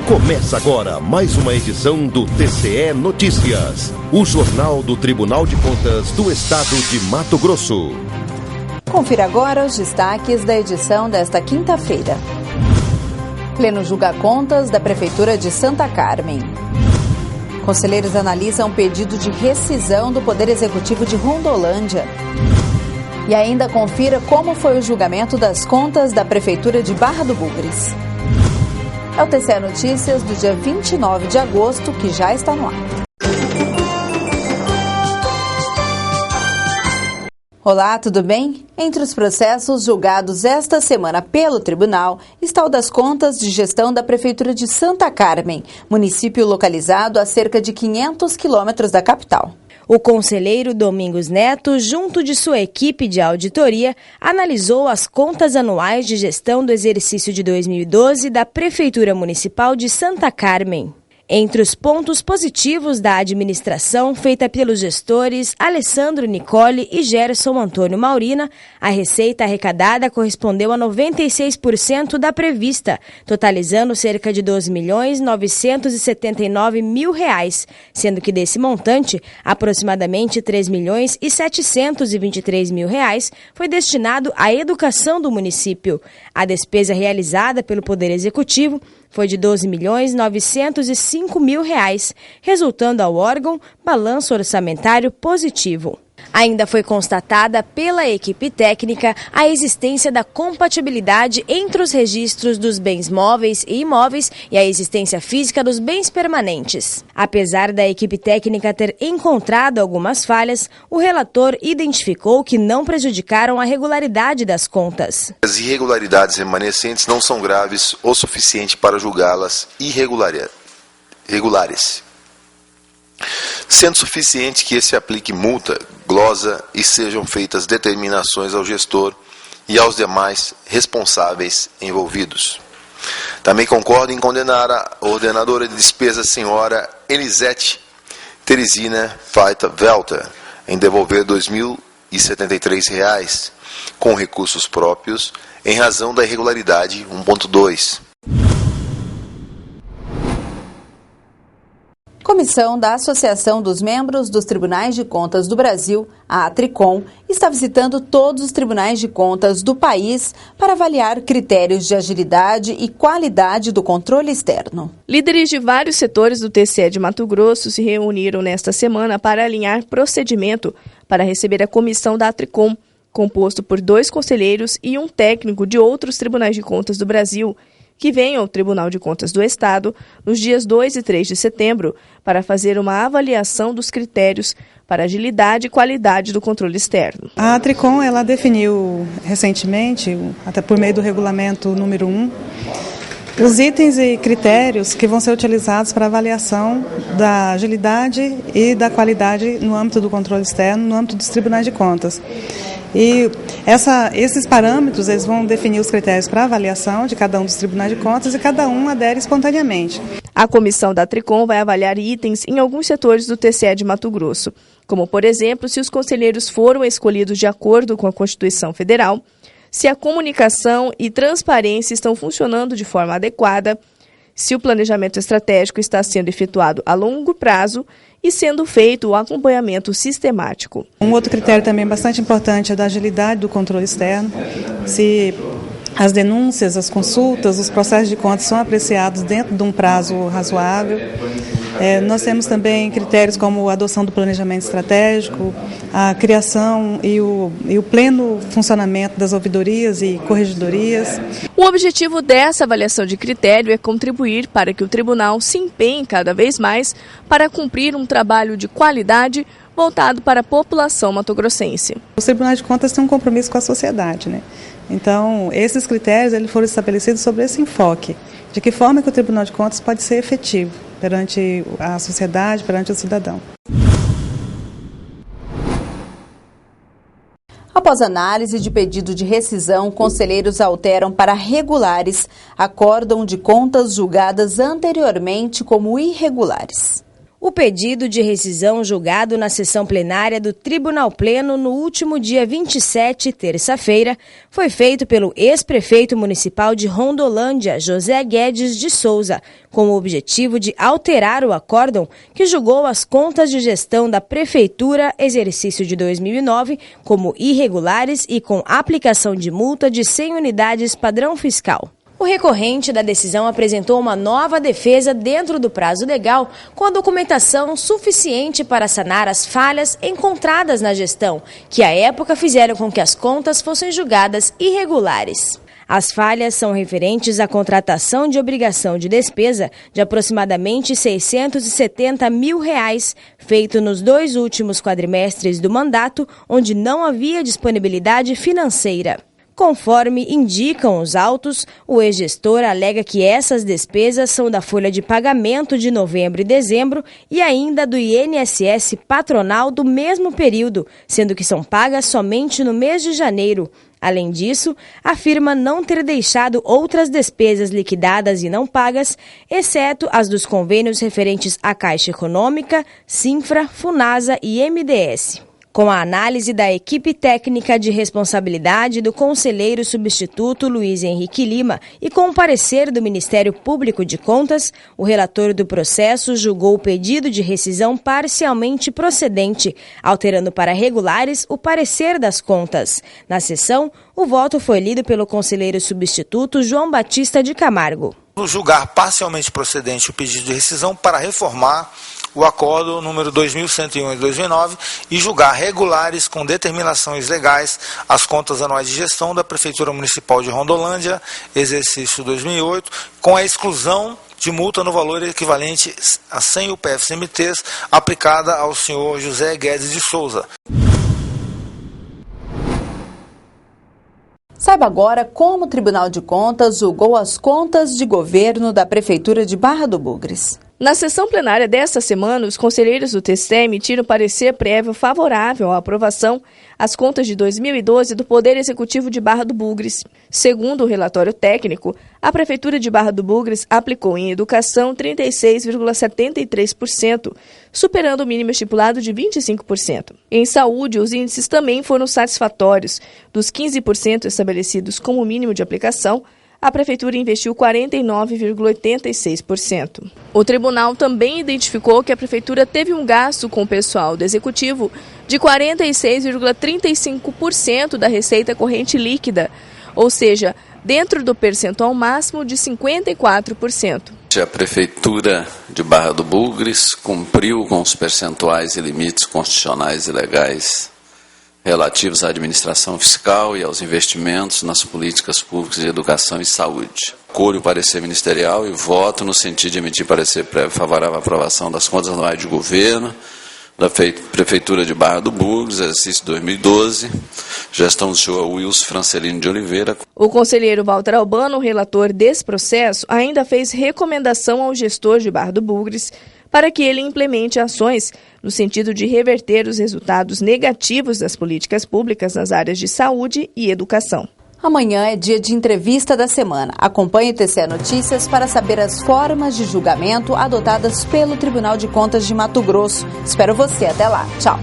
Começa agora mais uma edição do TCE Notícias, o jornal do Tribunal de Contas do Estado de Mato Grosso. Confira agora os destaques da edição desta quinta-feira. Pleno julga contas da Prefeitura de Santa Carmen. Conselheiros analisam pedido de rescisão do Poder Executivo de Rondolândia. E ainda confira como foi o julgamento das contas da Prefeitura de Barra do Bugres. É o TCE Notícias do dia 29 de agosto, que já está no ar. Olá, tudo bem? Entre os processos julgados esta semana pelo tribunal está o das contas de gestão da Prefeitura de Santa Carmen, município localizado a cerca de 500 quilômetros da capital. O conselheiro Domingos Neto, junto de sua equipe de auditoria, analisou as contas anuais de gestão do exercício de 2012 da Prefeitura Municipal de Santa Carmen. Entre os pontos positivos da administração feita pelos gestores Alessandro Nicoli e Gerson Antônio Maurina, a receita arrecadada correspondeu a 96% da prevista, totalizando cerca de R$ 12.979.000, sendo que desse montante, aproximadamente R$ 3.723.000 foi destinado à educação do município. A despesa realizada pelo Poder Executivo foi de R$ 12.905.000, resultando ao órgão balanço orçamentário positivo. Ainda foi constatada pela equipe técnica a existência da compatibilidade entre os registros dos bens móveis e imóveis e a existência física dos bens permanentes. Apesar da equipe técnica ter encontrado algumas falhas, o relator identificou que não prejudicaram a regularidade das contas. As irregularidades remanescentes não são graves o suficiente para julgá-las irregulares, sendo suficiente que se aplique multa, glosa e sejam feitas determinações ao gestor e aos demais responsáveis envolvidos. Também concordo em condenar a ordenadora de despesas, senhora Elisete Teresina Faita Velta, em devolver R$ 2.073 com recursos próprios em razão da irregularidade 1.2. Comissão da Associação dos Membros dos Tribunais de Contas do Brasil, a ATRICOM, está visitando todos os tribunais de contas do país para avaliar critérios de agilidade e qualidade do controle externo. Líderes de vários setores do TCE de Mato Grosso se reuniram nesta semana para alinhar procedimento para receber a comissão da ATRICOM, composto por 2 conselheiros e um técnico de outros tribunais de contas do Brasil, que vem ao Tribunal de Contas do Estado nos dias 2 e 3 de setembro para fazer uma avaliação dos critérios para agilidade e qualidade do controle externo. A ATRICOM ela definiu recentemente, até por meio do regulamento número 1, os itens e critérios que vão ser utilizados para avaliação da agilidade e da qualidade no âmbito do controle externo, no âmbito dos tribunais de contas. E esses parâmetros eles vão definir os critérios para avaliação de cada um dos tribunais de contas e cada um adere espontaneamente. A comissão da ATRICOM vai avaliar itens em alguns setores do TCE de Mato Grosso, como, por exemplo, se os conselheiros foram escolhidos de acordo com a Constituição Federal, se a comunicação e transparência estão funcionando de forma adequada, se o planejamento estratégico está sendo efetuado a longo prazo e sendo feito o acompanhamento sistemático. Um outro critério também bastante importante é da agilidade do controle externo, se as denúncias, as consultas, os processos de contas são apreciados dentro de um prazo razoável. Nós temos também critérios como a adoção do planejamento estratégico, a criação e o pleno funcionamento das ouvidorias e corregedorias. O objetivo dessa avaliação de critério é contribuir para que o tribunal se empenhe cada vez mais para cumprir um trabalho de qualidade voltado para a população matogrossense. Os tribunais de contas têm um compromisso com a sociedade, né? Então, esses critérios eles foram estabelecidos sobre esse enfoque, de que forma que o Tribunal de Contas pode ser efetivo perante a sociedade, perante o cidadão. Após análise de pedido de rescisão, conselheiros alteram para regulares acórdão de contas julgadas anteriormente como irregulares. O pedido de rescisão julgado na sessão plenária do Tribunal Pleno no último dia 27, terça-feira, foi feito pelo ex-prefeito municipal de Rondolândia, José Guedes de Souza, com o objetivo de alterar o acórdão que julgou as contas de gestão da Prefeitura exercício de 2009 como irregulares e com aplicação de multa de 100 unidades padrão fiscal. O recorrente da decisão apresentou uma nova defesa dentro do prazo legal, com a documentação suficiente para sanar as falhas encontradas na gestão, que à época fizeram com que as contas fossem julgadas irregulares. As falhas são referentes à contratação de obrigação de despesa de aproximadamente R$ 670 mil, feito nos 2 últimos quadrimestres do mandato, onde não havia disponibilidade financeira. Conforme indicam os autos, o ex-gestor alega que essas despesas são da folha de pagamento de novembro e dezembro e ainda do INSS patronal do mesmo período, sendo que são pagas somente no mês de janeiro. Além disso, afirma não ter deixado outras despesas liquidadas e não pagas, exceto as dos convênios referentes à Caixa Econômica, Sinfra, Funasa e MDS. Com a análise da equipe técnica de responsabilidade do conselheiro substituto Luiz Henrique Lima e com o parecer do Ministério Público de Contas, o relator do processo julgou o pedido de rescisão parcialmente procedente, alterando para regulares o parecer das contas. Na sessão, o voto foi lido pelo conselheiro substituto João Batista de Camargo. Julgar parcialmente procedente o pedido de rescisão para reformar o acordo número 2101 de 2009 e julgar regulares com determinações legais as contas anuais de gestão da Prefeitura Municipal de Rondolândia, exercício 2008, com a exclusão de multa no valor equivalente a 100 UPF-CMTs aplicada ao senhor José Guedes de Souza. Saiba agora como o Tribunal de Contas julgou as contas de governo da Prefeitura de Barra do Bugres. Na sessão plenária desta semana, os conselheiros do TCE emitiram parecer prévio favorável à aprovação às contas de 2012 do Poder Executivo de Barra do Bugres. Segundo o relatório técnico, a Prefeitura de Barra do Bugres aplicou em educação 36,73%, superando o mínimo estipulado de 25%. Em saúde, os índices também foram satisfatórios. Dos 15% estabelecidos como mínimo de aplicação, a Prefeitura investiu 49,86%. O tribunal também identificou que a Prefeitura teve um gasto com o pessoal do Executivo de 46,35% da receita corrente líquida, ou seja, dentro do percentual máximo de 54%. A Prefeitura de Barra do Bugres cumpriu com os percentuais e limites constitucionais e legais relativos à administração fiscal e aos investimentos nas políticas públicas de educação e saúde. Acolho o parecer ministerial e voto no sentido de emitir parecer prévio favorável à aprovação das contas anuais de governo da Prefeitura de Barra do Bugres, exercício 2012, gestão do senhor Wilson Francelino de Oliveira. O conselheiro Walter Albano, relator desse processo, ainda fez recomendação ao gestor de Barra do Bugres para que ele implemente ações no sentido de reverter os resultados negativos das políticas públicas nas áreas de saúde e educação. Amanhã é dia de entrevista da semana. Acompanhe o TCE Notícias para saber as formas de julgamento adotadas pelo Tribunal de Contas de Mato Grosso. Espero você. Até lá. Tchau.